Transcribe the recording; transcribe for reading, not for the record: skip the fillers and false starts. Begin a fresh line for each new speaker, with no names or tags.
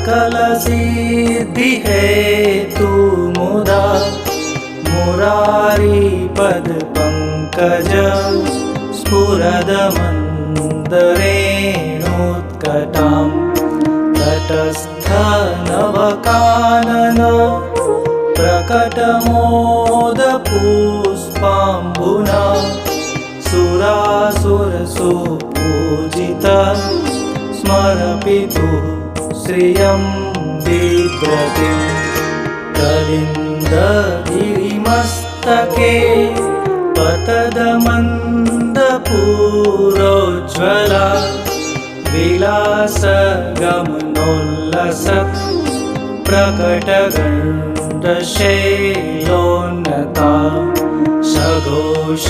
सकलसिद्धि हेतु मुदा मुरारी पद पंकज स्फुरदमन्दरेणोत्कटां तटस्थ नवकानन प्रकटमोदपुष्पाम्बुना सुरासुरसुपूजिता स्मरपितुः श्रियं बिभ्रतिं कलिन्दगिरिमस्तके पतदमन्दपूरोज्ज्वला विलासगमनोल्लसत् प्रकटगण्डशैलोन्नता सघोष